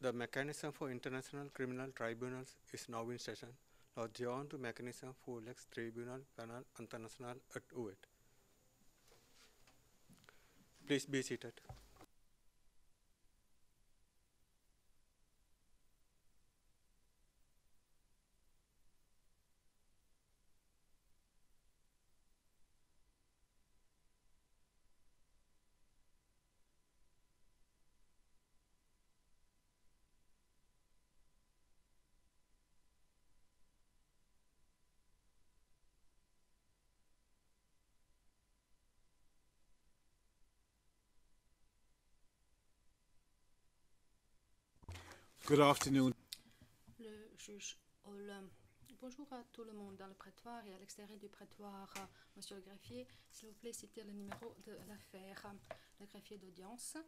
The mechanism for international criminal tribunals is now in session. Lodgeon to mechanism for Lex Tribunal Penal International at UET. Please be seated. Good afternoon. Le juge Hall. Bonjour à tout le monde dans le prétoire et à l'extérieur du prétoire. Monsieur le greffier, s'il vous plaît, citez le numéro de l'affaire. Le greffier d'audience,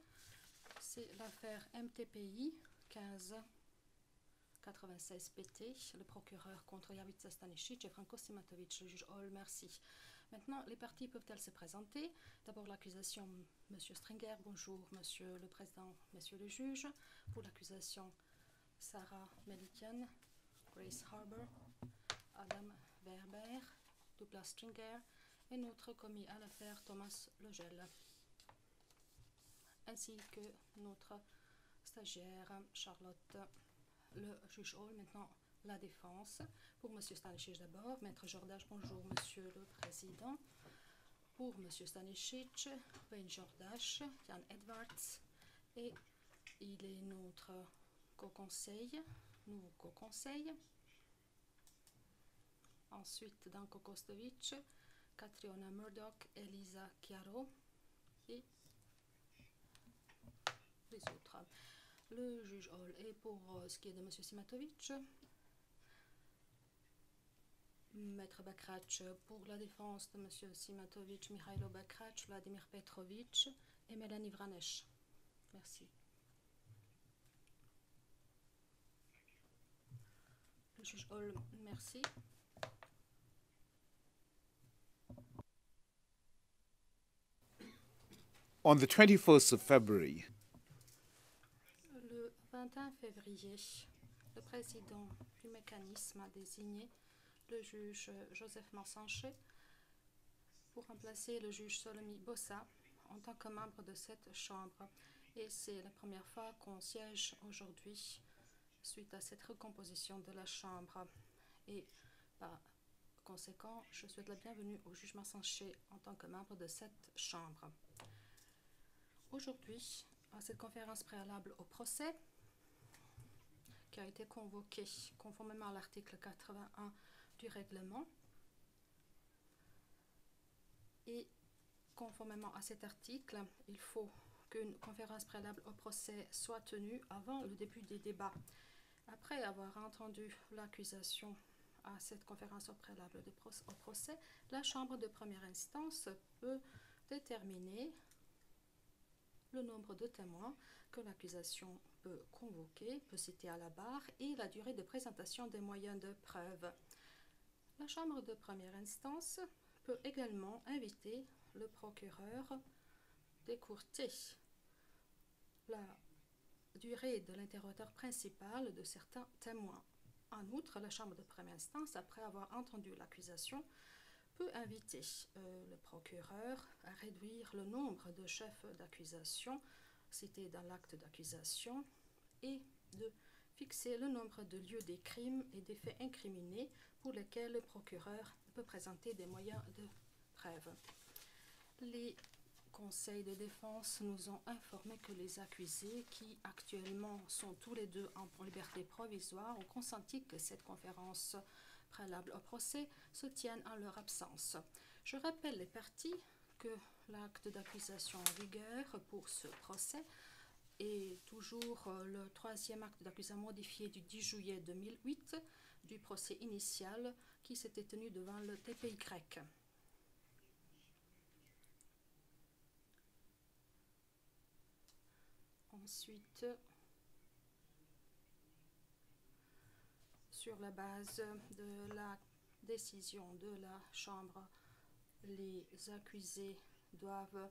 c'est l'affaire MTPI 1596 PT, le procureur contre Javica Stanisic et Franco Simatovic. Le juge Hall, merci. Maintenant, les parties peuvent-elles se présenter? D'abord, l'accusation, Monsieur Stringer. Bonjour, Monsieur le Président, Messieurs les juges. Pour l'accusation, Sarah Melikian, Grace Harbour, Adam Werber, Douglas Stringer et notre commis à l'affaire Thomas Legel, ainsi que notre stagiaire Charlotte. Le juge Hall, maintenant la défense. Pour M. Stanisic d'abord, Maître Jordache, bonjour Monsieur le Président. Pour M. Stanisic, Wayne Jordache, Jan Edwards, et il est notre co-conseil, nouveau co-conseil. Ensuite, Danko Kostovic, Catriona Murdoch, Elisa Chiaro et les autres. Le juge Hall. Et pour ce qui est de M. Simatovic, Maître Bakrac. Pour la défense de M. Simatovic, Mikhailo Bakrac, Vladimir Petrovic et Mélanie Vranesh. Merci. Le juge Hall, merci. On the 21st of February, Le 21 février, le président du mécanisme a désigné le juge Joseph Mansanché pour remplacer le juge Solomi Bossa en tant que membre de cette chambre. Et c'est la première fois qu'on siège aujourd'hui suite à cette recomposition de la chambre. Et par conséquent, je souhaite la bienvenue au juge Mansanché en tant que membre de cette chambre. Aujourd'hui, à cette conférence préalable au procès, qui a été convoquée conformément à l'article 81 du règlement, et conformément à cet article, il faut qu'une conférence préalable au procès soit tenue avant le début des débats. Après avoir entendu l'accusation à cette conférence préalable au procès, la Chambre de première instance peut déterminer le nombre de témoins que l'accusation peut convoquer, peut citer à la barre, et la durée de présentation des moyens de preuve. La Chambre de première instance peut également inviter le procureur d'écourter la durée de l'interrogatoire principal de certains témoins. En outre, la Chambre de première instance, après avoir entendu l'accusation, peut inviter le procureur à réduire le nombre de chefs d'accusation cités dans l'acte d'accusation et de fixer le nombre de lieux des crimes et des faits incriminés pour lesquels le procureur peut présenter des moyens de preuve. Les conseils de défense nous ont informé que les accusés, qui actuellement sont tous les deux en liberté provisoire, ont consenti que cette conférence préalable au procès se tienne en leur absence. Je rappelle les parties que l'acte d'accusation en vigueur pour ce procès est toujours le troisième acte d'accusation modifié du 10 juillet 2008 du procès initial qui s'était tenu devant le TPY. Ensuite, sur la base de la décision de la Chambre, les accusés doivent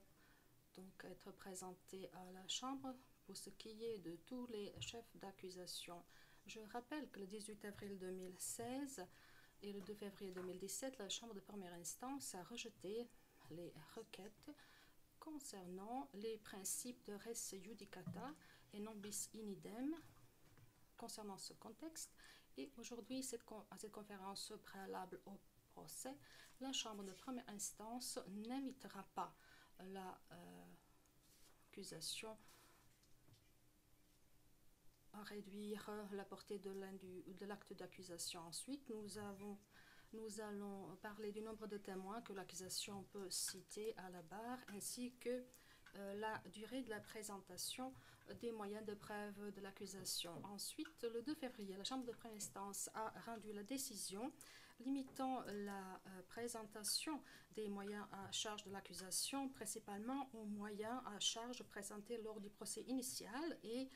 donc être présentés à la Chambre pour ce qui est de tous les chefs d'accusation. Je rappelle que le 18 avril 2016 et le 2 février 2017, la Chambre de première instance a rejeté les requêtes concernant les principes de res judicata et non bis in idem concernant ce contexte. Et aujourd'hui, à cette conférence préalable au procès, la Chambre de première instance n'invitera pas l'accusation à réduire la portée de l'acte d'accusation. Ensuite, nous allons parler du nombre de témoins que l'accusation peut citer à la barre, ainsi que la durée de la présentation des moyens de preuve de l'accusation. Ensuite, le 2 février, la Chambre de première instance a rendu la décision limitant la présentation des moyens à charge de l'accusation, principalement aux moyens à charge présentés lors du procès initial et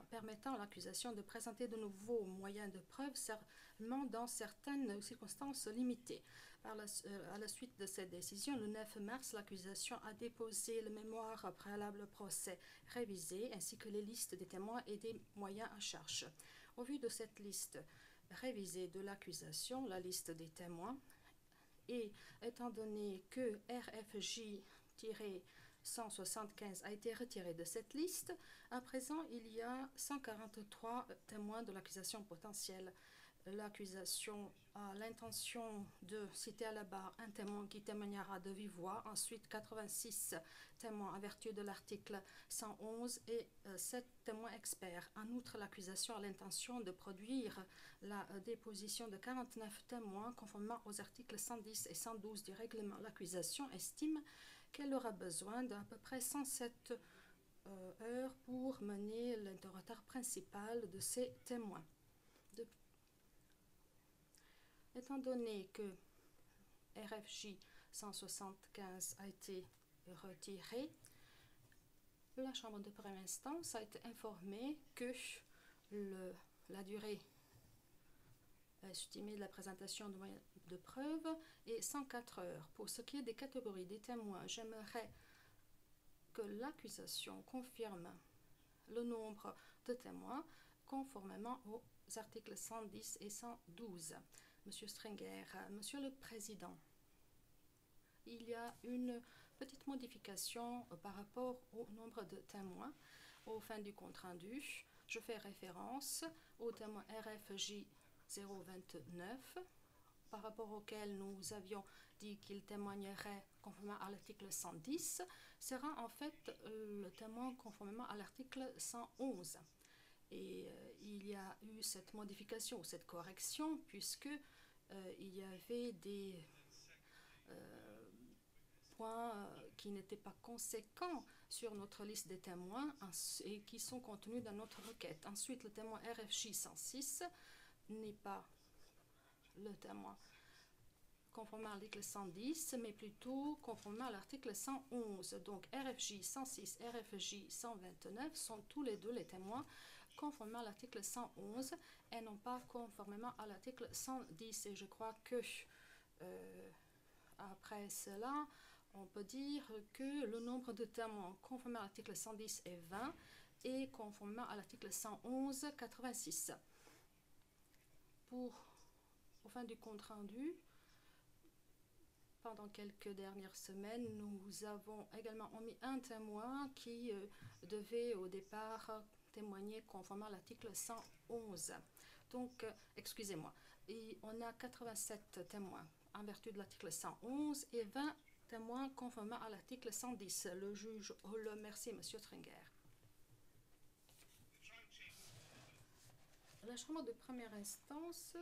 permettant à l'accusation de présenter de nouveaux moyens de preuve seulement dans certaines circonstances limitées. À la suite de cette décision, le 9 mars, l'accusation a déposé le mémoire préalable au procès révisé ainsi que les listes des témoins et des moyens à charge. Au vu de cette liste révisée de l'accusation, la liste des témoins, et étant donné que RFJ-175 a été retiré de cette liste, à présent il y a 143 témoins de l'accusation potentielle. L'accusation a l'intention de citer à la barre un témoin qui témoignera de vive voix, ensuite 86 témoins en vertu de l'article 111 et 7 témoins experts. En outre, l'accusation a l'intention de produire la déposition de 49 témoins conformément aux articles 110 et 112 du règlement. L'accusation estime qu'elle aura besoin d'à peu près 107 heures pour mener l'interrogatoire principal de ces témoins. Étant donné que RFJ 175 a été retiré, la Chambre de première instance a été informée que la durée estimée de la présentation de moyens de preuve est 104 heures. Pour ce qui est des catégories des témoins, j'aimerais que l'accusation confirme le nombre de témoins conformément aux articles 110 et 112. Monsieur Strenger, Monsieur le Président, il y a une petite modification par rapport au nombre de témoins. Au fin du compte rendu, je fais référence au témoin RFJ 029, par rapport auquel nous avions dit qu'il témoignerait conformément à l'article 110, sera en fait le témoin conformément à l'article 111. Et il y a eu cette modification, cette correction, puisque il y avait des points qui n'étaient pas conséquents sur notre liste des témoins et qui sont contenus dans notre requête. Ensuite, le témoin RFJ 106 n'est pas le témoin conformément à l'article 110, mais plutôt conformément à l'article 111. Donc RFJ 106 et RFJ 129 sont tous les deux les témoins conformément à l'article 111 et non pas conformément à l'article 110. Et je crois que après cela, on peut dire que le nombre de témoins conformément à l'article 110 est 20 et conformément à l'article 111, 86. Au fin du compte rendu, pendant quelques dernières semaines, nous avons également omis un témoin qui devait au départ témoigner conformément à l'article 111. Donc, excusez-moi, on a 87 témoins en vertu de l'article 111 et 20 témoins conformément à l'article 110. Le juge le merci, M. Strenger. La Chambre de première instance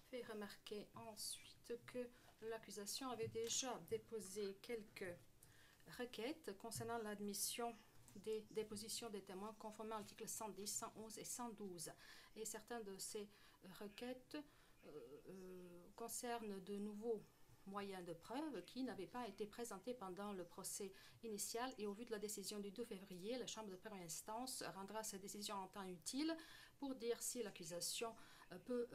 fait remarquer ensuite que l'accusation avait déjà déposé quelques requêtes concernant l'admission des dépositions des témoins conformément à l'article 110, 111 et 112. Et certaines de ces requêtes concernent de nouveaux moyens de preuve qui n'avaient pas été présentés pendant le procès initial. Et au vu de la décision du 2 février, la Chambre de première instance rendra sa décision en temps utile pour dire si l'accusation peut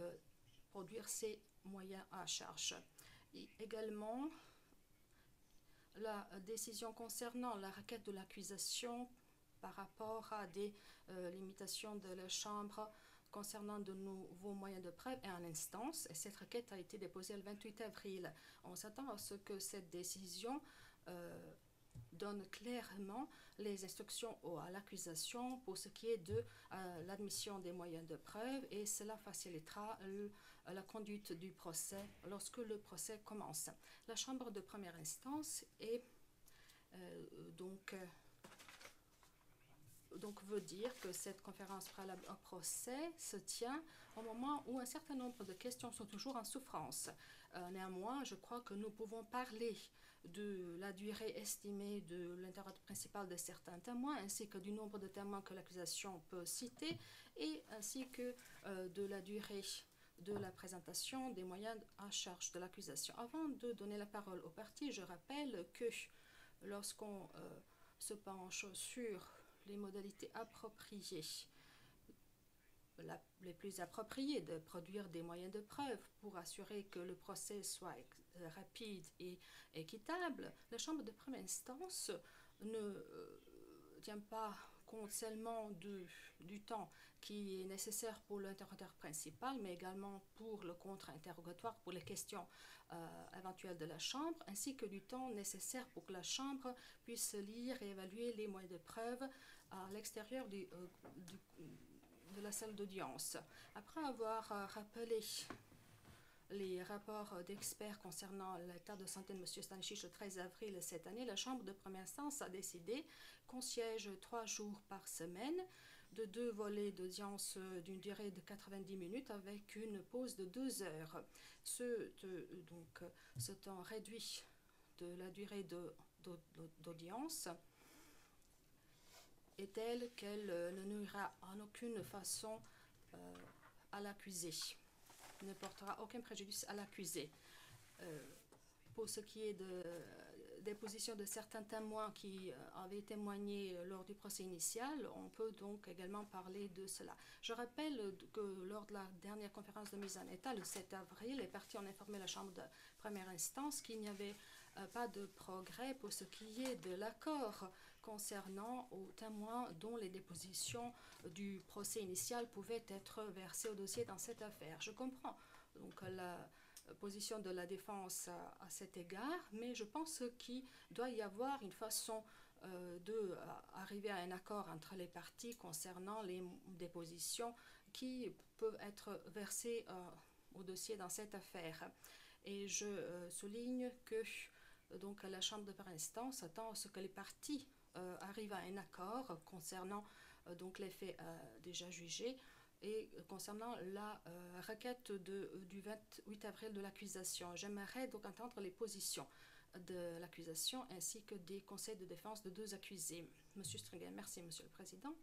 produire ces moyens à charge. Et également, la décision concernant la requête de l'accusation par rapport à des limitations de la Chambre concernant de nouveaux moyens de preuve et en instance. Et cette requête a été déposée le 28 avril. On s'attend à ce que cette décision donne clairement les instructions à l'accusation pour ce qui est de l'admission des moyens de preuve, et cela facilitera la conduite du procès lorsque le procès commence. La Chambre de première instance est donc veut dire que cette conférence préalable au procès se tient au moment où un certain nombre de questions sont toujours en souffrance. Néanmoins, je crois que nous pouvons parler de la durée estimée de l'interrogatoire principal de certains témoins, ainsi que du nombre de témoins que l'accusation peut citer, et ainsi que de la durée de la présentation des moyens à charge de l'accusation. Avant de donner la parole aux parties, je rappelle que lorsqu'on se penche sur les modalités appropriées, les plus appropriées de produire des moyens de preuve pour assurer que le procès soit rapide et équitable, la Chambre de première instance ne tient pas compte seulement du temps qui est nécessaire pour l'interrogatoire principal, mais également pour le contre-interrogatoire, pour les questions éventuelles de la Chambre, ainsi que du temps nécessaire pour que la Chambre puisse lire et évaluer les moyens de preuve à l'extérieur de la salle d'audience. Après avoir rappelé les rapports d'experts concernant l'état de santé de M. Stanisic le 13 avril cette année, la Chambre de première instance a décidé qu'on siège 3 jours par semaine, de 2 volets d'audience d'une durée de 90 minutes avec une pause de 2 heures. Ce temps réduit de la durée d'audience est telle qu'elle ne nuira en aucune façon à l'accusé, ne portera aucun préjudice à l'accusé. Pour ce qui est des positions de certains témoins qui avaient témoigné lors du procès initial, on peut donc également parler de cela. Je rappelle que lors de la dernière conférence de mise en état, le 7 avril, les parties ont informé la Chambre de première instance qu'il n'y avait pas de progrès pour ce qui est de l'accord concernant aux témoins dont les dépositions du procès initial pouvaient être versées au dossier dans cette affaire. Je comprends donc la position de la défense à cet égard, mais je pense qu'il doit y avoir une façon d'arriver à un accord entre les parties concernant les dépositions qui peuvent être versées au dossier dans cette affaire. Et je souligne que donc la Chambre de première instance attend à ce que les parties arrivent à un accord concernant donc les faits déjà jugés et concernant la requête du 28 avril de l'accusation. J'aimerais donc entendre les positions de l'accusation ainsi que des conseils de défense de 2 accusés. Monsieur Stringer, merci Monsieur le Président.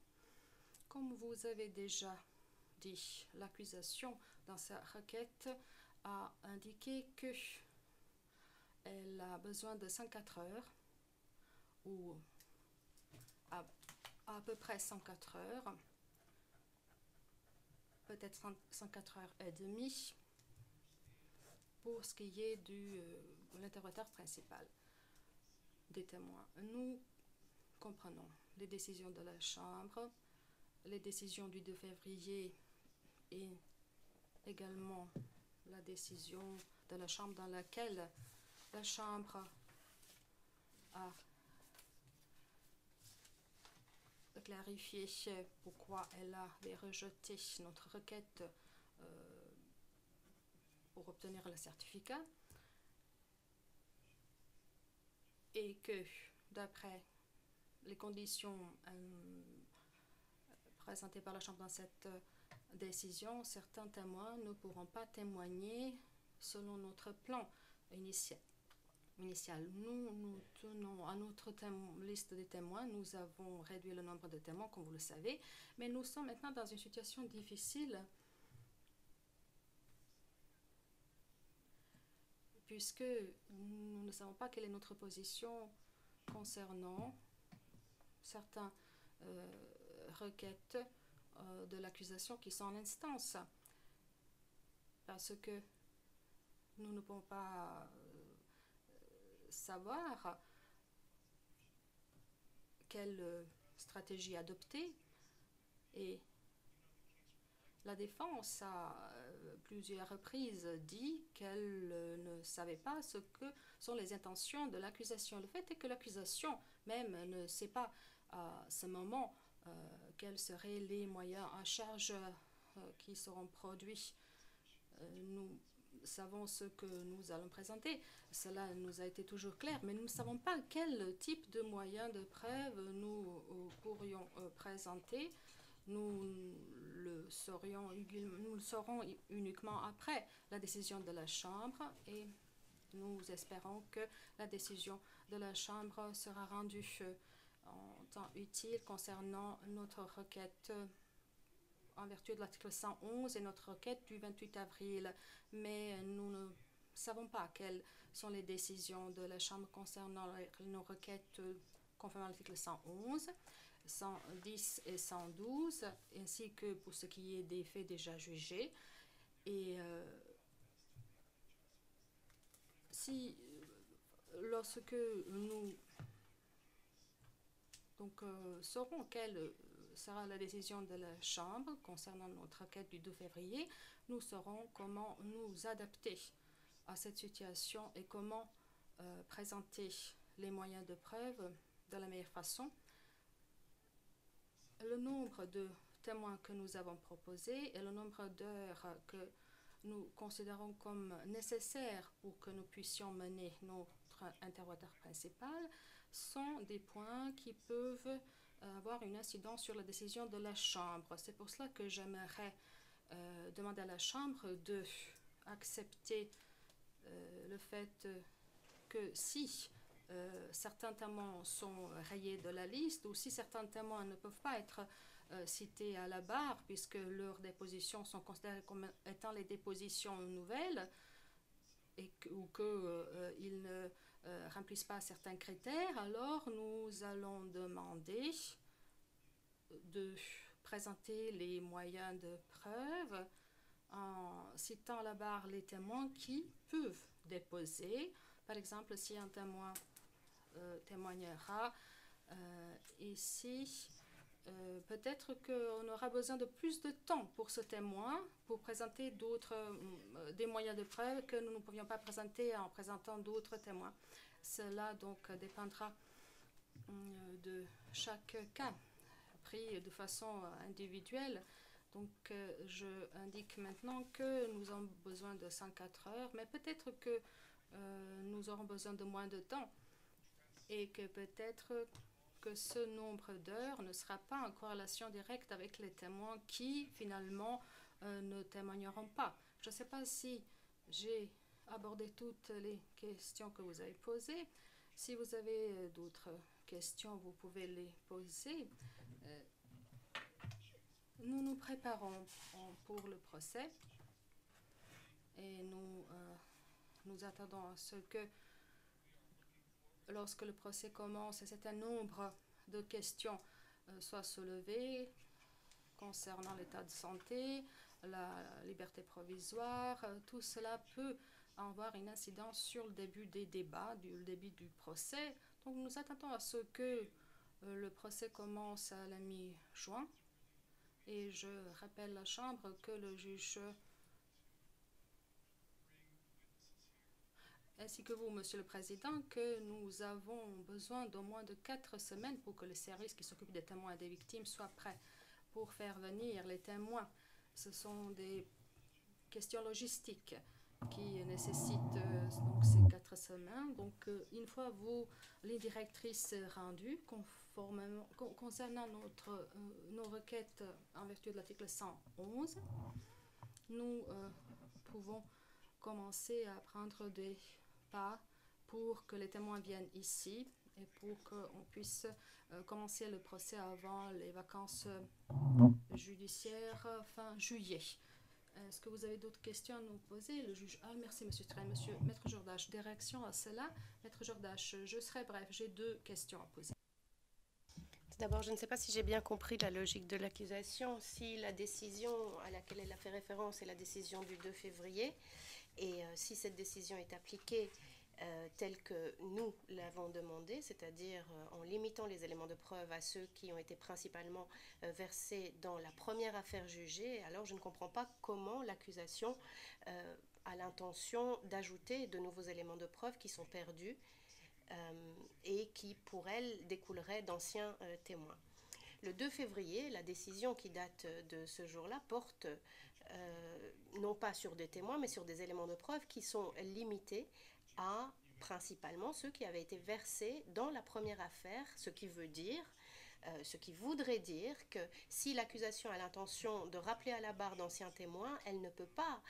Comme vous avez déjà dit, l'accusation dans sa requête a indiqué qu'elle a besoin de 104 heures ou à peu près 104 heures, peut-être 104 heures et demie pour ce qui est de l'interrogatoire principal des témoins. Nous comprenons les décisions de la Chambre, les décisions du 2 février et également la décision de la Chambre dans laquelle la Chambre a clarifié pourquoi elle avait rejeté notre requête pour obtenir le certificat et que d'après les conditions présentées par la Chambre dans cette décision, certains témoins ne pourront pas témoigner selon notre plan initial. Nous tenons à notre liste des témoins. Nous avons réduit le nombre de témoins, comme vous le savez, mais nous sommes maintenant dans une situation difficile puisque nous ne savons pas quelle est notre position concernant certaines requêtes de l'accusation qui sont en instance, parce que nous ne pouvons pas savoir quelle stratégie adoptée et la défense a plusieurs reprises dit qu'elle ne savait pas ce que sont les intentions de l'accusation. Le fait est que l'accusation même ne sait pas à ce moment quels seraient les moyens à charge qui seront produits. Nous savons ce que nous allons présenter. Cela nous a été toujours clair, mais nous ne savons pas quel type de moyens de preuve nous pourrions présenter. Nous le saurons uniquement après la décision de la Chambre et nous espérons que la décision de la Chambre sera rendue en temps utile concernant notre requête en vertu de l'article 111 et notre requête du 28 avril. Mais nous ne savons pas quelles sont les décisions de la Chambre concernant nos requêtes conformément à l'article 111. 110 et 112, ainsi que pour ce qui est des faits déjà jugés. Et lorsque nous saurons quelle sera la décision de la Chambre concernant notre requête du 2 février, nous saurons comment nous adapter à cette situation et comment présenter les moyens de preuve de la meilleure façon. Le nombre de témoins que nous avons proposés et le nombre d'heures que nous considérons comme nécessaires pour que nous puissions mener notre interrogatoire principal sont des points qui peuvent avoir une incidence sur la décision de la Chambre. C'est pour cela que j'aimerais demander à la Chambre d'accepter le fait que si certains témoins sont rayés de la liste ou si certains témoins ne peuvent pas être cités à la barre puisque leurs dépositions sont considérées comme étant les dépositions nouvelles ou qu'ils ne remplissent pas certains critères, alors nous allons demander de présenter les moyens de preuve en citant à la barre les témoins qui peuvent déposer. Par exemple, si un témoin témoignera ici, peut-être qu'on aura besoin de plus de temps pour ce témoin, pour présenter des moyens de preuve que nous ne pouvions pas présenter en présentant d'autres témoins. Cela donc dépendra de chaque cas, pris de façon individuelle. Donc, je indique maintenant que nous avons besoin de 104 heures, mais peut-être que nous aurons besoin de moins de temps et que peut-être que ce nombre d'heures ne sera pas en corrélation directe avec les témoins qui finalement ne témoigneront pas. Je ne sais pas si j'ai abordé toutes les questions que vous avez posées. Si vous avez d'autres questions, vous pouvez les poser. Nous nous préparons pour le procès et nous attendons à ce que lorsque le procès commence, un certain nombre de questions soient soulevées concernant l'état de santé, la liberté provisoire. Tout cela peut avoir une incidence sur le début des débats, le début du procès. Donc nous attendons à ce que le procès commence à la mi-juin. Et je rappelle à la Chambre que le juge ainsi que vous, Monsieur le Président, que nous avons besoin d'au moins de 4 semaines pour que les services qui s'occupent des témoins et des victimes soient prêts pour faire venir les témoins. Ce sont des questions logistiques qui nécessitent donc ces 4 semaines. Donc, une fois les directrices rendues, concernant nos requêtes en vertu de l'article 111, nous pouvons commencer à prendre des pas pour que les témoins viennent ici et pour qu'on puisse commencer le procès avant les vacances judiciaires fin juillet. Est-ce que vous avez d'autres questions à nous poser? Le juge. Merci, Monsieur Train. Maître Jordache, des réactions à cela? Maître Jordache, je serai bref. J'ai 2 questions à poser. D'abord, je ne sais pas si j'ai bien compris la logique de l'accusation. Si la décision à laquelle elle a fait référence est la décision du 2 février, et si cette décision est appliquée, tel que nous l'avons demandé, c'est-à-dire en limitant les éléments de preuve à ceux qui ont été principalement versés dans la première affaire jugée, alors je ne comprends pas comment l'accusation a l'intention d'ajouter de nouveaux éléments de preuve qui sont perdus et qui, pour elle, découleraient d'anciens témoins. Le 2 février, la décision qui date de ce jour-là porte non pas sur des témoins, mais sur des éléments de preuve qui sont limités à principalement ceux qui avaient été versés dans la première affaire, ce qui voudrait dire que si l'accusation a l'intention de rappeler à la barre d'anciens témoins, elle ne peut pas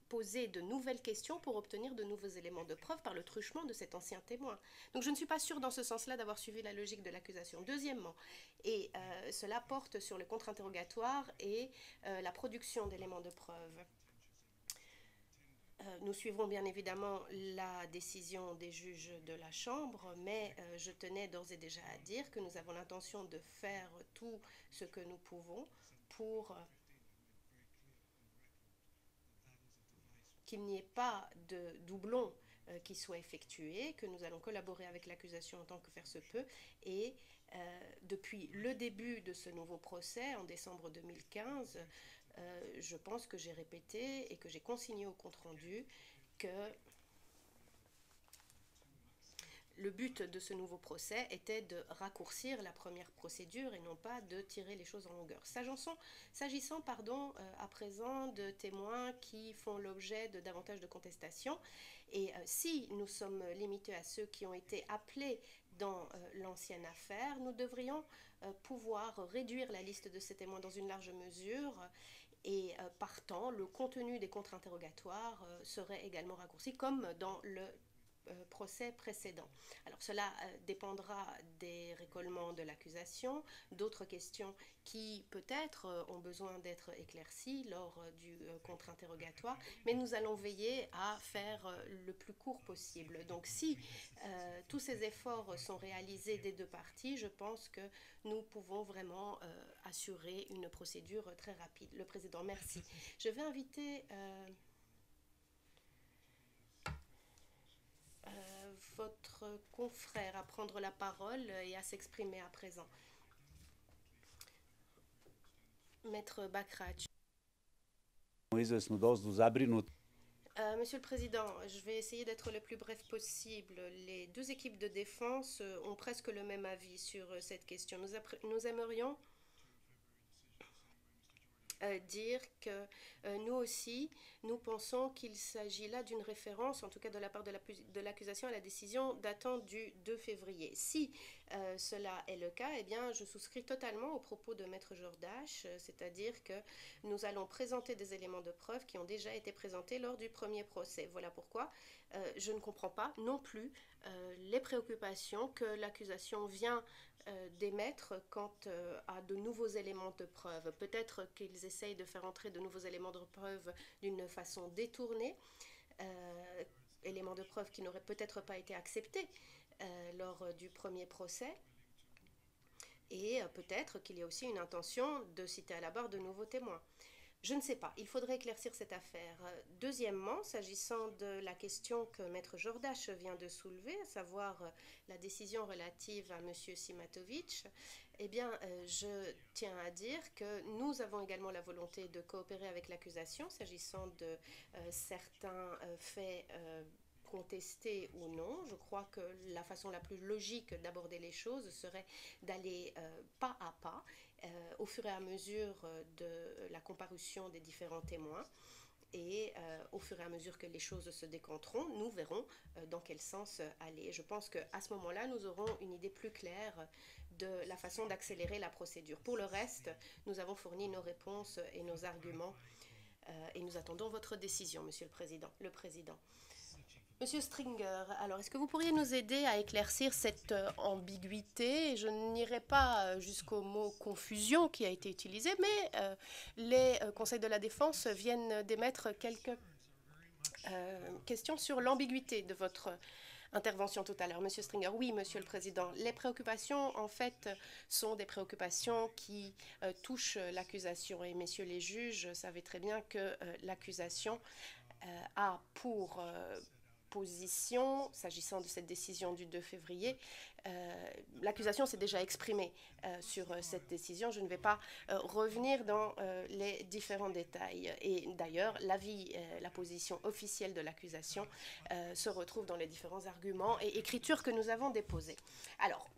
poser de nouvelles questions pour obtenir de nouveaux éléments de preuve par le truchement de cet ancien témoin. Donc je ne suis pas sûre dans ce sens-là d'avoir suivi la logique de l'accusation. Deuxièmement, et cela porte sur le contre-interrogatoire et la production d'éléments de preuve. Nous suivrons bien évidemment la décision des juges de la Chambre, mais je tenais d'ores et déjà à dire que nous avons l'intention de faire tout ce que nous pouvons pour qu'il n'y ait pas de doublons qui soient effectués, que nous allons collaborer avec l'accusation en tant que faire se peut, et depuis le début de ce nouveau procès, en décembre 2015, je pense que j'ai répété et que j'ai consigné au compte-rendu que le but de ce nouveau procès était de raccourcir la première procédure et non pas de tirer les choses en longueur. S'agissant à présent de témoins qui font l'objet de davantage de contestations, et si nous sommes limités à ceux qui ont été appelés dans l'ancienne affaire, nous devrions pouvoir réduire la liste de ces témoins dans une large mesure et partant, le contenu des contre-interrogatoires serait également raccourci comme dans le procès précédent. Alors cela dépendra des récollements de l'accusation, d'autres questions qui peut-être ont besoin d'être éclaircies lors du contre-interrogatoire, mais nous allons veiller à faire le plus court possible. Donc si tous ces efforts sont réalisés des deux parties, je pense que nous pouvons vraiment assurer une procédure très rapide. Le Président, merci. Je vais inviter votre confrère à prendre la parole et à s'exprimer à présent. Maître Bakrach. Izvesnu dozu zabrinut. Monsieur le Président, je vais essayer d'être le plus bref possible. Les deux équipes de défense ont presque le même avis sur cette question. Nous aimerions dire que nous aussi, nous pensons qu'il s'agit là d'une référence, en tout cas de la part de l'accusation, à la décision datant du 2 février. Si cela est le cas, eh bien, je souscris totalement aux propos de Maître Jordache, c'est-à-dire que nous allons présenter des éléments de preuve qui ont déjà été présentés lors du premier procès. Voilà pourquoi je ne comprends pas non plus les préoccupations que l'accusation vient d'émettre quant à de nouveaux éléments de preuve. Peut-être qu'ils essayent de faire entrer de nouveaux éléments de preuve d'une façon détournée, éléments de preuve qui n'auraient peut-être pas été acceptés lors du premier procès, et peut-être qu'il y a aussi une intention de citer à la barre de nouveaux témoins. Je ne sais pas, il faudrait éclaircir cette affaire. Deuxièmement, s'agissant de la question que Maître Jordache vient de soulever, à savoir la décision relative à M. Simatovic, eh bien, je tiens à dire que nous avons également la volonté de coopérer avec l'accusation, s'agissant de certains faits contestés ou non. Je crois que la façon la plus logique d'aborder les choses serait d'aller pas à pas, au fur et à mesure de la comparution des différents témoins, et au fur et à mesure que les choses se décanteront, nous verrons dans quel sens aller. Je pense qu'à ce moment-là, nous aurons une idée plus claire de la façon d'accélérer la procédure. Pour le reste, nous avons fourni nos réponses et nos arguments, et nous attendons votre décision, Monsieur le Président. Monsieur Stringer, alors est-ce que vous pourriez nous aider à éclaircir cette ambiguïté? Je n'irai pas jusqu'au mot confusion qui a été utilisé, mais les conseils de la défense viennent d'émettre quelques questions sur l'ambiguïté de votre Intervention tout à l'heure, Monsieur Stringer. Oui, Monsieur le Président. Les préoccupations, en fait, sont des préoccupations qui touchent l'accusation. Et messieurs les juges savez très bien que l'accusation a pour position, s'agissant de cette décision du 2 février, l'accusation s'est déjà exprimée sur cette décision. Je ne vais pas revenir dans les différents détails. Et d'ailleurs, l'avis, la position officielle de l'accusation se retrouve dans les différents arguments et écritures que nous avons déposées. Alors,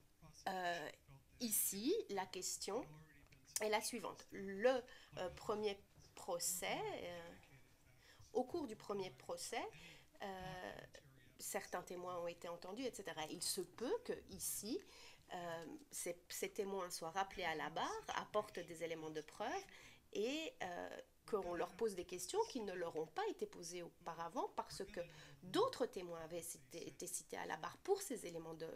ici, la question est la suivante. Le premier procès, au cours du premier procès, certains témoins ont été entendus, etc. Il se peut que ici, ces témoins soient rappelés à la barre, apportent des éléments de preuve et qu'on leur pose des questions qui ne leur ont pas été posées auparavant parce que d'autres témoins avaient été cités à la barre pour ces éléments de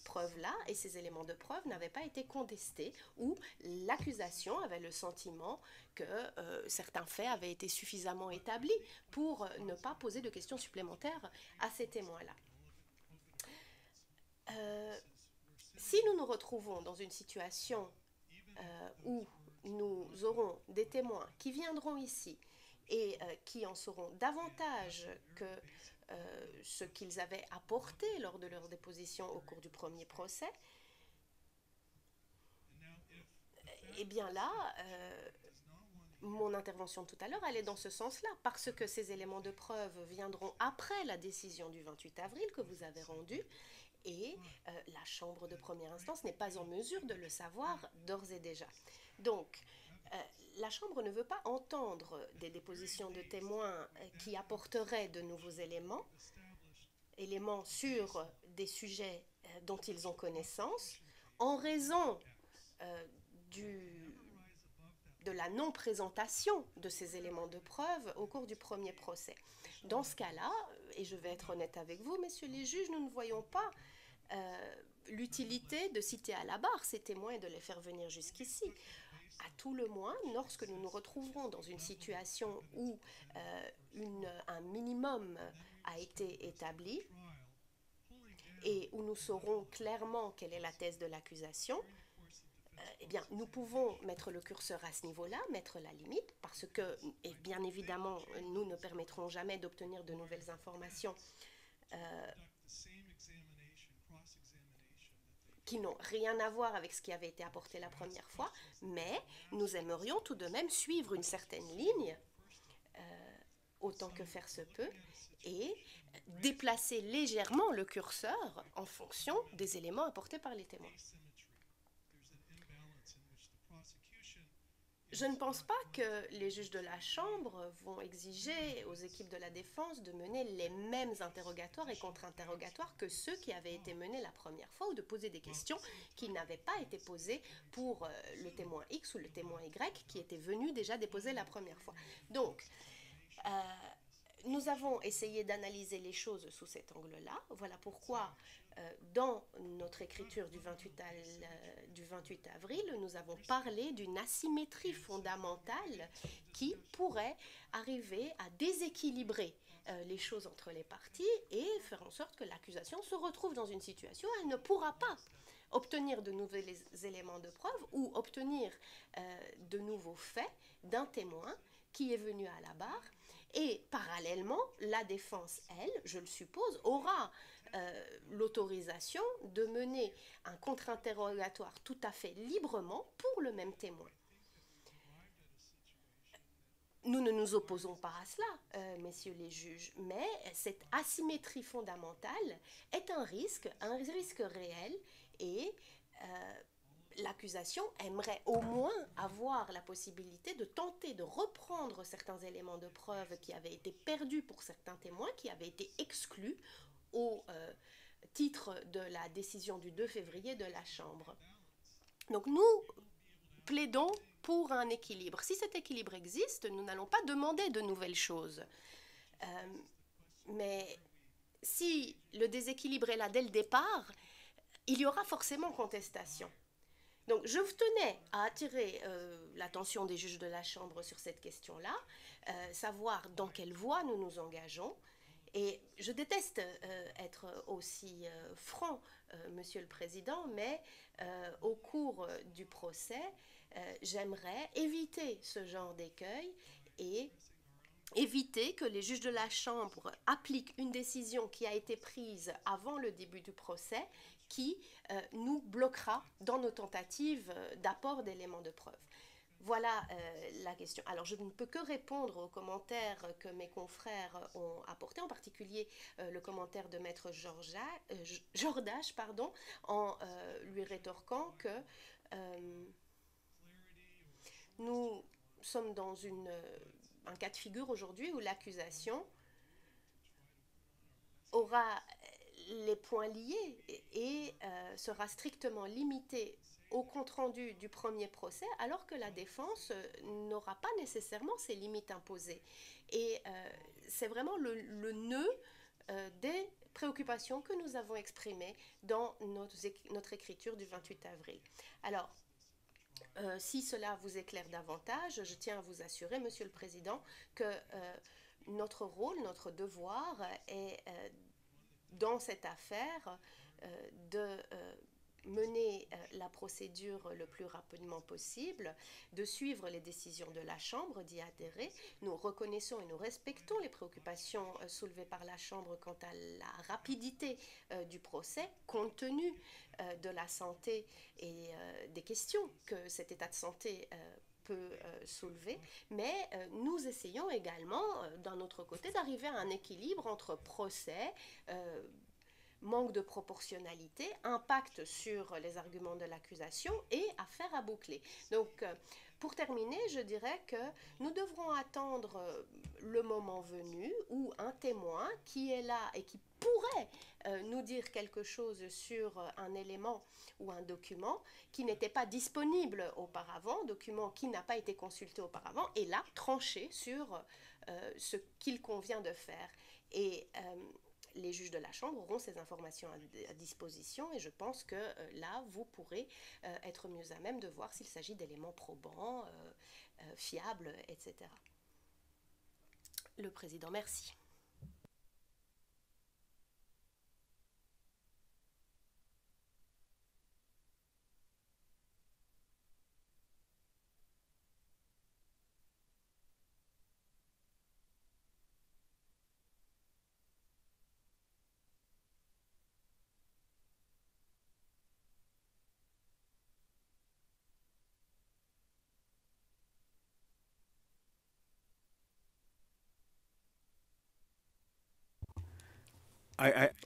preuve-là et ces éléments de preuve n'avaient pas été contestés ou l'accusation avait le sentiment que certains faits avaient été suffisamment établis pour ne pas poser de questions supplémentaires à ces témoins-là. Si nous nous retrouvons dans une situation où nous aurons des témoins qui viendront ici et qui en sauront davantage que ce qu'ils avaient apporté lors de leur déposition au cours du premier procès, eh bien là, mon intervention tout à l'heure, elle est dans ce sens-là, parce que ces éléments de preuve viendront après la décision du 28 avril que vous avez rendue, et la Chambre de première instance n'est pas en mesure de le savoir d'ores et déjà. Donc, la Chambre ne veut pas entendre des dépositions de témoins qui apporteraient de nouveaux éléments sur des sujets dont ils ont connaissance, en raison de la non-présentation de ces éléments de preuve au cours du premier procès. Dans ce cas-là, et je vais être honnête avec vous, messieurs les juges, nous ne voyons pas l'utilité de citer à la barre ces témoins et de les faire venir jusqu'ici. À tout le moins, lorsque nous nous retrouverons dans une situation où un minimum a été établi et où nous saurons clairement quelle est la thèse de l'accusation, eh bien, nous pouvons mettre le curseur à ce niveau-là, mettre la limite, parce que, et bien évidemment, nous ne permettrons jamais d'obtenir de nouvelles informations qui n'ont rien à voir avec ce qui avait été apporté la première fois, mais nous aimerions tout de même suivre une certaine ligne, autant que faire se peut, et déplacer légèrement le curseur en fonction des éléments apportés par les témoins. Je ne pense pas que les juges de la Chambre vont exiger aux équipes de la défense de mener les mêmes interrogatoires et contre-interrogatoires que ceux qui avaient été menés la première fois ou de poser des questions qui n'avaient pas été posées pour le témoin X ou le témoin Y qui était venu déjà déposer la première fois. Donc, nous avons essayé d'analyser les choses sous cet angle-là. Voilà pourquoi, dans notre écriture du 28 avril, nous avons parlé d'une asymétrie fondamentale qui pourrait arriver à déséquilibrer les choses entre les parties et faire en sorte que l'accusation se retrouve dans une situation où elle ne pourra pas obtenir de nouveaux éléments de preuve ou obtenir de nouveaux faits d'un témoin qui est venu à la barre. Et parallèlement, la défense, elle, je le suppose, aura l'autorisation de mener un contre-interrogatoire tout à fait librement pour le même témoin. Nous ne nous opposons pas à cela, messieurs les juges, mais cette asymétrie fondamentale est un risque réel et l'accusation aimerait au moins avoir la possibilité de tenter de reprendre certains éléments de preuve qui avaient été perdus pour certains témoins, qui avaient été exclus au titre de la décision du 2 février de la Chambre. Donc nous plaidons pour un équilibre. Si cet équilibre existe, nous n'allons pas demander de nouvelles choses. Mais si le déséquilibre est là dès le départ, il y aura forcément contestation. Donc, je tenais à attirer l'attention des juges de la Chambre sur cette question-là, savoir dans quelle voie nous nous engageons Et je déteste être aussi franc, Monsieur le Président, mais au cours du procès, j'aimerais éviter ce genre d'écueil et éviter que les juges de la Chambre appliquent une décision qui a été prise avant le début du procès qui nous bloquera dans nos tentatives d'apport d'éléments de preuve. Voilà la question. Alors, je ne peux que répondre aux commentaires que mes confrères ont apportés, en particulier le commentaire de Maître Jordache, en lui rétorquant que nous sommes dans un cas de figure aujourd'hui où l'accusation aura les points liés et sera strictement limitée au compte-rendu du premier procès, alors que la défense n'aura pas nécessairement ces limites imposées. Et c'est vraiment le nœud des préoccupations que nous avons exprimées dans notre écriture du 28 avril. Alors, si cela vous éclaire davantage, je tiens à vous assurer, Monsieur le Président, que notre rôle, notre devoir est dans cette affaire de mener la procédure le plus rapidement possible, de suivre les décisions de la Chambre, d'y adhérer. Nous reconnaissons et nous respectons les préoccupations soulevées par la Chambre quant à la rapidité du procès, compte tenu de la santé et des questions que cet état de santé peut soulever, mais nous essayons également, d'un autre côté, d'arriver à un équilibre entre procès, manque de proportionnalité, impact sur les arguments de l'accusation et affaire à boucler. Donc, pour terminer, je dirais que nous devrons attendre le moment venu où un témoin qui est là et qui pourrait nous dire quelque chose sur un élément ou un document qui n'était pas disponible auparavant, document qui n'a pas été consulté auparavant, et là, trancher sur ce qu'il convient de faire. Et les juges de la Chambre auront ces informations à disposition et je pense que là, vous pourrez être mieux à même de voir s'il s'agit d'éléments probants, fiables, etc. Le Président, merci.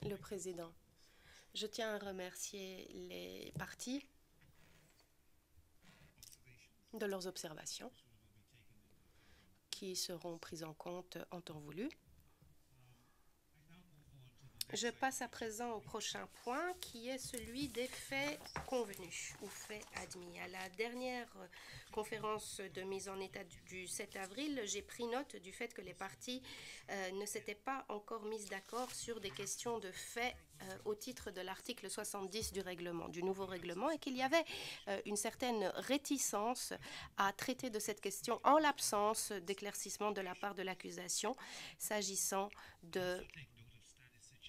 Le Président, je tiens à remercier les parties de leurs observations qui seront prises en compte en temps voulu. Je passe à présent au prochain point qui est celui des faits convenus ou faits admis. À la dernière conférence de mise en état du 7 avril, j'ai pris note du fait que les parties ne s'étaient pas encore mises d'accord sur des questions de faits au titre de l'article 70 du nouveau règlement et qu'il y avait une certaine réticence à traiter de cette question en l'absence d'éclaircissement de la part de l'accusation s'agissant de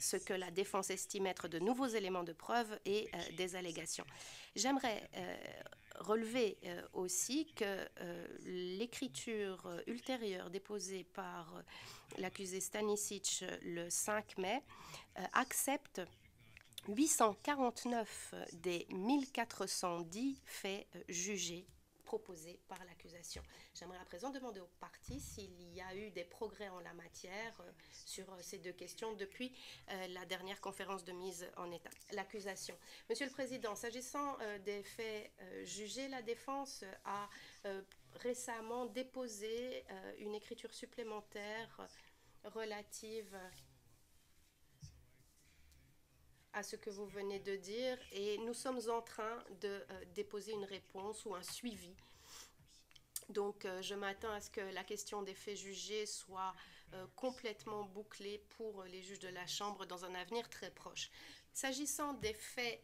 ce que la défense estime être de nouveaux éléments de preuve et des allégations. J'aimerais relever aussi que l'écriture ultérieure déposée par l'accusé Stanisic le 5 mai accepte 849 des 1410 faits jugés proposés par l'accusation. J'aimerais à présent demander aux parties s'il y a eu des progrès en la matière sur ces deux questions depuis la dernière conférence de mise en état. L'accusation. Monsieur le Président, s'agissant des faits jugés, la défense a récemment déposé une écriture supplémentaire relative à ce que vous venez de dire et nous sommes en train de déposer une réponse ou un suivi. Donc je m'attends à ce que la question des faits jugés soit complètement bouclée pour les juges de la Chambre dans un avenir très proche. S'agissant des faits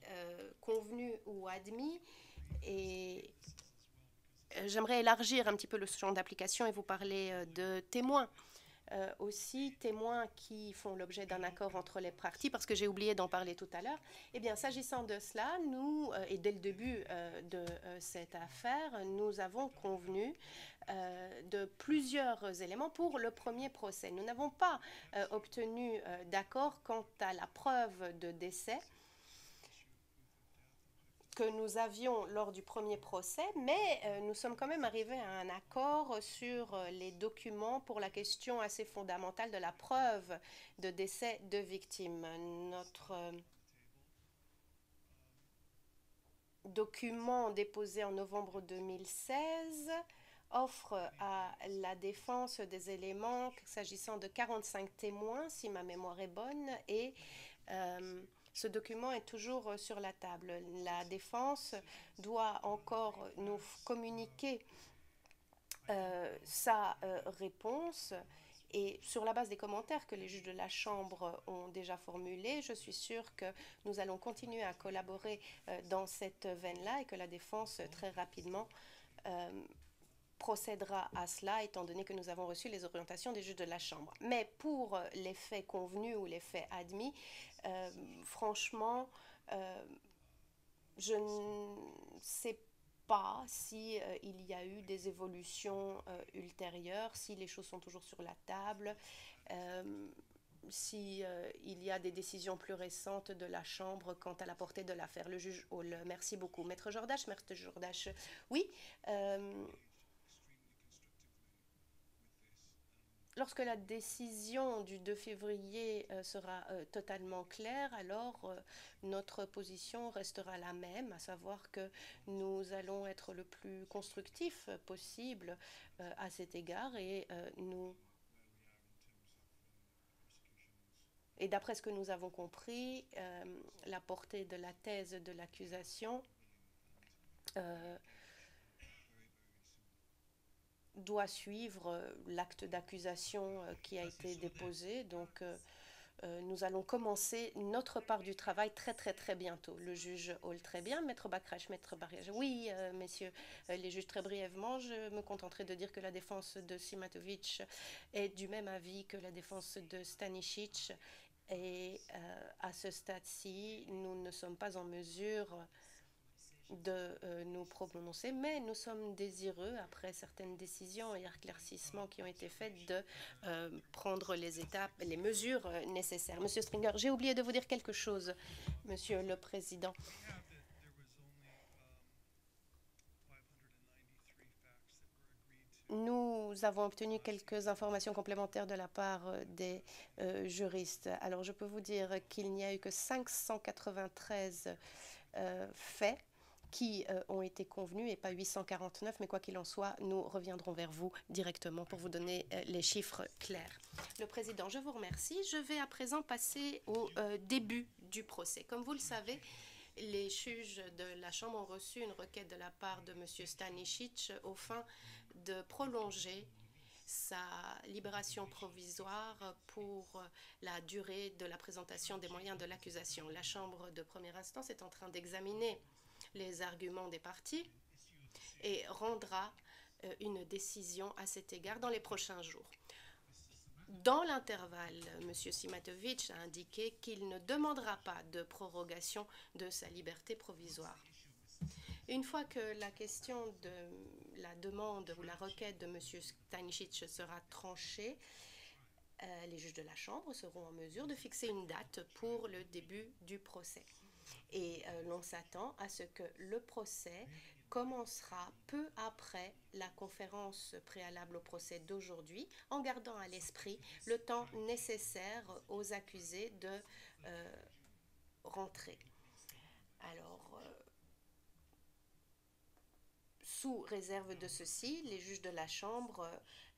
convenus ou admis, et j'aimerais élargir un petit peu le champ d'application et vous parler de témoins. aussi témoins qui font l'objet d'un accord entre les parties, parce que j'ai oublié d'en parler tout à l'heure. Eh bien, s'agissant de cela, nous, et dès le début de cette affaire, nous avons convenu de plusieurs éléments pour le premier procès. Nous n'avons pas obtenu d'accord quant à la preuve de décès que nous avions lors du premier procès, mais nous sommes quand même arrivés à un accord sur les documents pour la question assez fondamentale de la preuve de décès de victimes. Notre document déposé en novembre 2016 offre à la défense des éléments s'agissant de 45 témoins, si ma mémoire est bonne, et ce document est toujours sur la table. La défense doit encore nous communiquer sa réponse. Et sur la base des commentaires que les juges de la Chambre ont déjà formulés, je suis sûre que nous allons continuer à collaborer dans cette veine-là et que la défense, très rapidement, procédera à cela, étant donné que nous avons reçu les orientations des juges de la Chambre. Mais pour les faits convenus ou les faits admis, franchement, je ne sais pas si il y a eu des évolutions ultérieures, si les choses sont toujours sur la table, si il y a des décisions plus récentes de la Chambre quant à la portée de l'affaire. Le juge Hall, merci beaucoup. Maître Jordache, oui. Lorsque la décision du 2 février sera totalement claire, alors notre position restera la même, à savoir que nous allons être le plus constructif possible à cet égard et d'après ce que nous avons compris, la portée de la thèse de l'accusation doit suivre l'acte d'accusation qui a été déposé. Donc, nous allons commencer notre part du travail très bientôt. Le juge Hall, très bien. Maître Bakrach, Maître Barriage. Oui, messieurs les juges, très brièvement, je me contenterai de dire que la défense de Simatovic est du même avis que la défense de Stanisic. Et à ce stade-ci, nous ne sommes pas en mesure de nous prononcer, mais nous sommes désireux, après certaines décisions et éclaircissements qui ont été faits, de prendre les étapes, les mesures nécessaires. Monsieur Stringer, j'ai oublié de vous dire quelque chose, Monsieur le Président. Nous avons obtenu quelques informations complémentaires de la part des juristes. Alors, je peux vous dire qu'il n'y a eu que 593 faits qui ont été convenus et pas 849, mais quoi qu'il en soit, nous reviendrons vers vous directement pour vous donner les chiffres clairs. Le Président, je vous remercie. Je vais à présent passer au début du procès. Comme vous le savez, les juges de la Chambre ont reçu une requête de la part de M. Stanisic au fin de prolonger sa libération provisoire pour la durée de la présentation des moyens de l'accusation. La Chambre de première instance est en train d'examiner les arguments des parties et rendra une décision à cet égard dans les prochains jours. Dans l'intervalle, M. Simatovic a indiqué qu'il ne demandera pas de prorogation de sa liberté provisoire. Une fois que la question de la demande ou la requête de M. Stanisic sera tranchée, les juges de la Chambre seront en mesure de fixer une date pour le début du procès. Et l'on s'attend à ce que le procès commencera peu après la conférence préalable au procès d'aujourd'hui, en gardant à l'esprit le temps nécessaire aux accusés de rentrer. Alors, sous réserve de ceci, les juges de la Chambre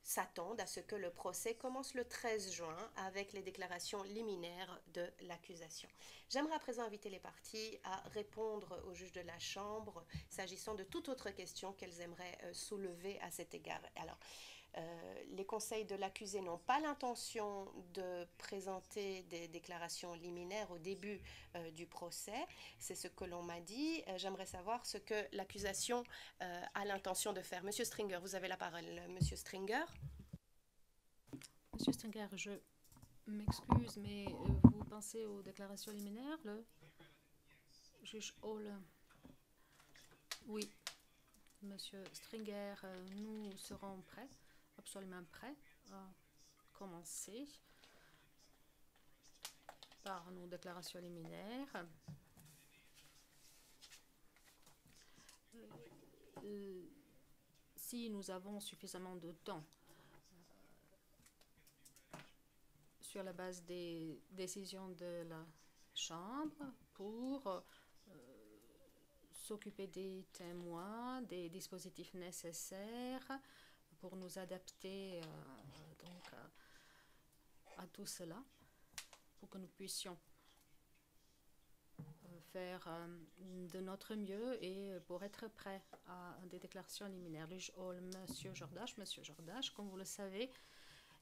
s'attendent à ce que le procès commence le 13 juin avec les déclarations liminaires de l'accusation. J'aimerais à présent inviter les parties à répondre aux juges de la Chambre s'agissant de toute autre question qu'elles aimeraient soulever à cet égard. Alors, les conseils de l'accusé n'ont pas l'intention de présenter des déclarations liminaires au début du procès. C'est ce que l'on m'a dit. J'aimerais savoir ce que l'accusation a l'intention de faire. Monsieur Stringer, vous avez la parole. Monsieur Stringer. Monsieur Stenger, je m'excuse, mais vous pensez aux déclarations liminaires, le juge Hall? Oui, Monsieur Stringer, nous serons prêts, absolument prêts à commencer par nos déclarations liminaires. Si nous avons suffisamment de temps sur la base des décisions de la Chambre pour s'occuper des témoins, des dispositifs nécessaires pour nous adapter à tout cela, pour que nous puissions faire de notre mieux et pour être prêts à des déclarations liminaires. Le juge Hall, Monsieur Jordache, comme vous le savez,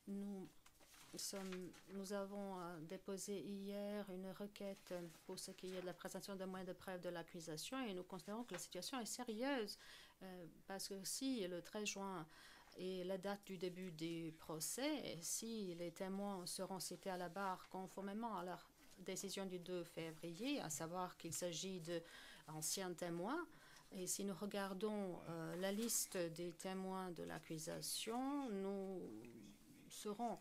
nous avons déposé hier une requête pour ce qui est de la présentation de moyens de preuve de l'accusation et nous considérons que la situation est sérieuse parce que si le 13 juin est la date du début du procès, si les témoins seront cités à la barre conformément à leur décision du 2 février, à savoir qu'il s'agit d'anciens témoins, et si nous regardons la liste des témoins de l'accusation, nous serons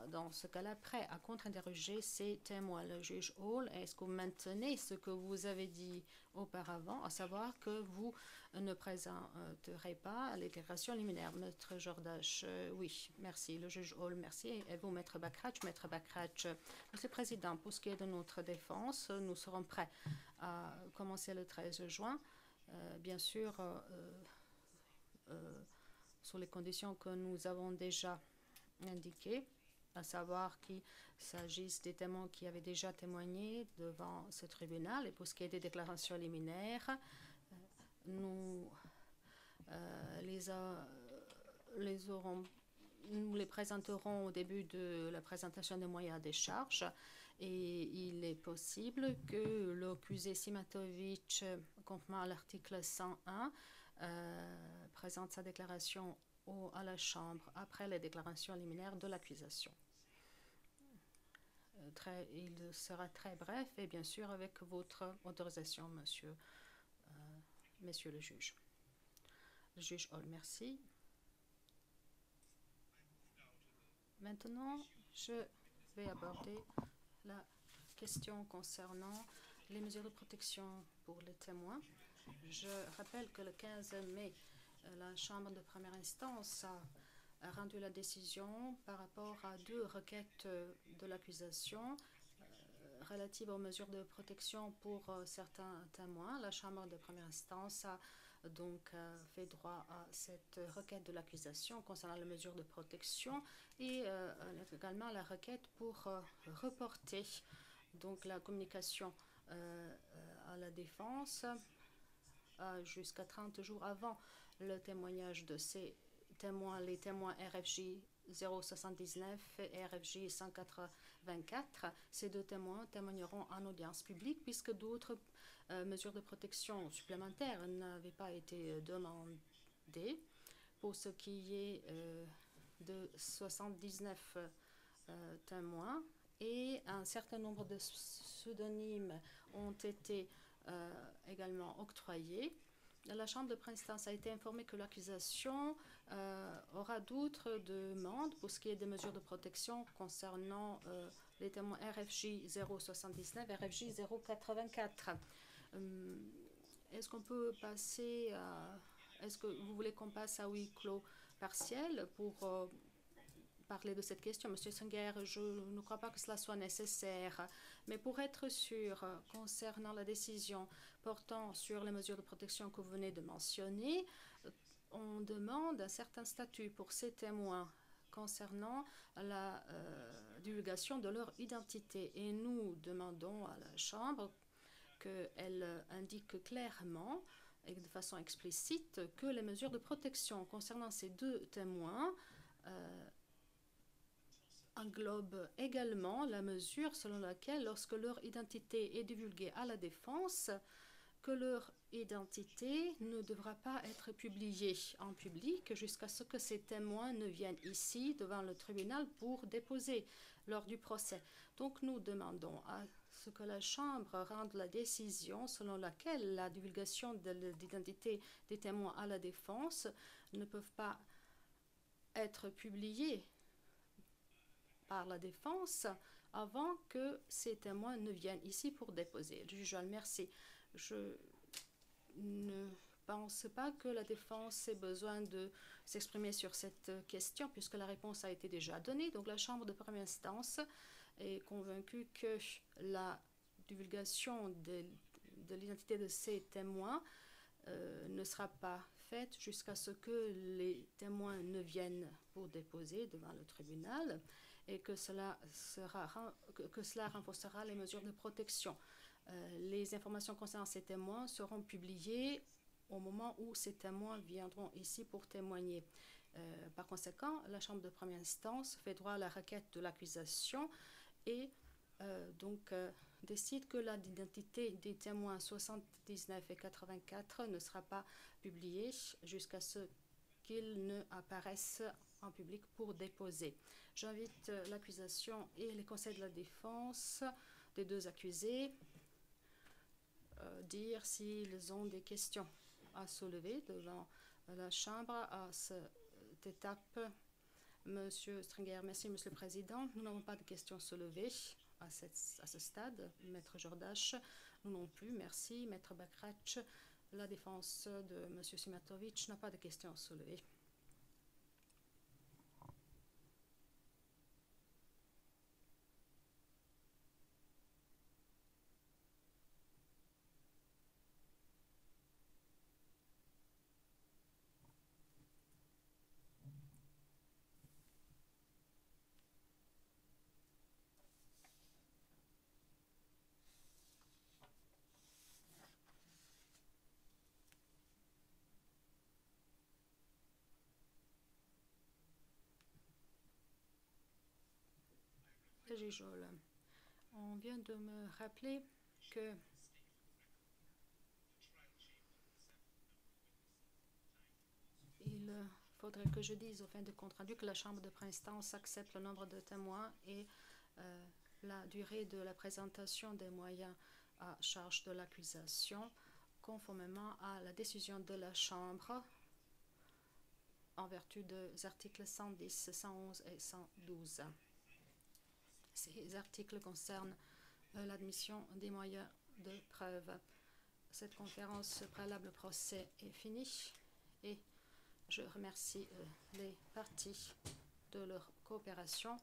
dans ce cas-là prêts à contre-interroger ces témoins. Le juge Hall, est-ce que vous maintenez ce que vous avez dit auparavant, à savoir que vous ne présenterez pas les déclarations liminaires? Maître Jordache, oui, merci. Le juge Hall, merci. Et vous, Maître Bakratch? Maître Bakratch, Monsieur le Président, pour ce qui est de notre défense, nous serons prêts à commencer le 13 juin. Bien sûr, sur les conditions que nous avons déjà indiquées, à savoir qu'il s'agisse des témoins qui avaient déjà témoigné devant ce tribunal. Et pour ce qui est des déclarations liminaires, nous les présenterons au début de la présentation des moyens des charges. Et il est possible que l'accusé Simatovic, conformément à l'article 101, présente sa déclaration à la Chambre après les déclarations liminaires de l'accusation. Il sera très bref et bien sûr avec votre autorisation, Monsieur le juge. Le juge Hall, merci. Maintenant, je vais aborder la question concernant les mesures de protection pour les témoins. Je rappelle que le 15 mai, la Chambre de première instance a rendu la décision par rapport à 2 requêtes de l'accusation relatives aux mesures de protection pour certains témoins. La Chambre de première instance a donc fait droit à cette requête de l'accusation concernant les mesures de protection et également la requête pour reporter donc la communication à la défense jusqu'à 30 jours avant le témoignage de ces témoins, les témoins RFJ 079 et RFJ 184. Ces 2 témoins témoigneront en audience publique puisque d'autres mesures de protection supplémentaires n'avaient pas été demandées. Pour ce qui est de 79 témoins et un certain nombre de pseudonymes ont été également octroyés. La Chambre de première instance a été informée que l'accusation aura d'autres demandes pour ce qui est des mesures de protection concernant les témoins RFJ 079 et RFJ 084. Est-ce qu'on peut passer à... Est-ce que vous voulez qu'on passe à huis clos partiel pour parler de cette question? Monsieur Stenger, je ne crois pas que cela soit nécessaire, mais pour être sûr, concernant la décision portant sur les mesures de protection que vous venez de mentionner, on demande un certain statut pour ces témoins concernant la divulgation de leur identité. Et nous demandons à la Chambre qu'elle indique clairement et de façon explicite que les mesures de protection concernant ces 2 témoins englobe également la mesure selon laquelle, lorsque leur identité est divulguée à la défense, que leur identité ne devra pas être publiée en public jusqu'à ce que ces témoins ne viennent ici devant le tribunal pour déposer lors du procès. Donc nous demandons à ce que la Chambre rende la décision selon laquelle la divulgation de l'identité des témoins à la défense ne peuvent pas être publiée par la défense avant que ces témoins ne viennent ici pour déposer. Le juge, merci. Je ne pense pas que la défense ait besoin de s'exprimer sur cette question puisque la réponse a été déjà donnée. Donc la Chambre de première instance est convaincue que la divulgation de l'identité de ces témoins ne sera pas faite jusqu'à ce que les témoins ne viennent pour déposer devant le tribunal et que cela renforcera les mesures de protection. Les informations concernant ces témoins seront publiées au moment où ces témoins viendront ici pour témoigner. Par conséquent, la Chambre de première instance fait droit à la requête de l'accusation et décide que l'identité des témoins 79 et 84 ne sera pas publiée jusqu'à ce qu'ils ne apparaissent en public pour déposer. J'invite l'accusation et les conseils de la défense des deux accusés dire s'ils ont des questions à soulever devant la Chambre à cette étape. Monsieur Stringer, merci Monsieur le Président. Nous n'avons pas de questions soulevées à ce stade. Maître Jordache, nous non plus. Merci. Maître Bakrac, la défense de Monsieur Simatovic n'a pas de questions soulevées. Gijol, on vient de me rappeler que il faudrait que je dise au fin de compte rendu que la Chambre de première instance accepte le nombre de témoins et la durée de la présentation des moyens à charge de l'accusation conformément à la décision de la Chambre en vertu des articles 110, 111 et 112. Ces articles concernent l'admission des moyens de preuve. Cette conférence préalable au procès est finie et je remercie les parties de leur coopération.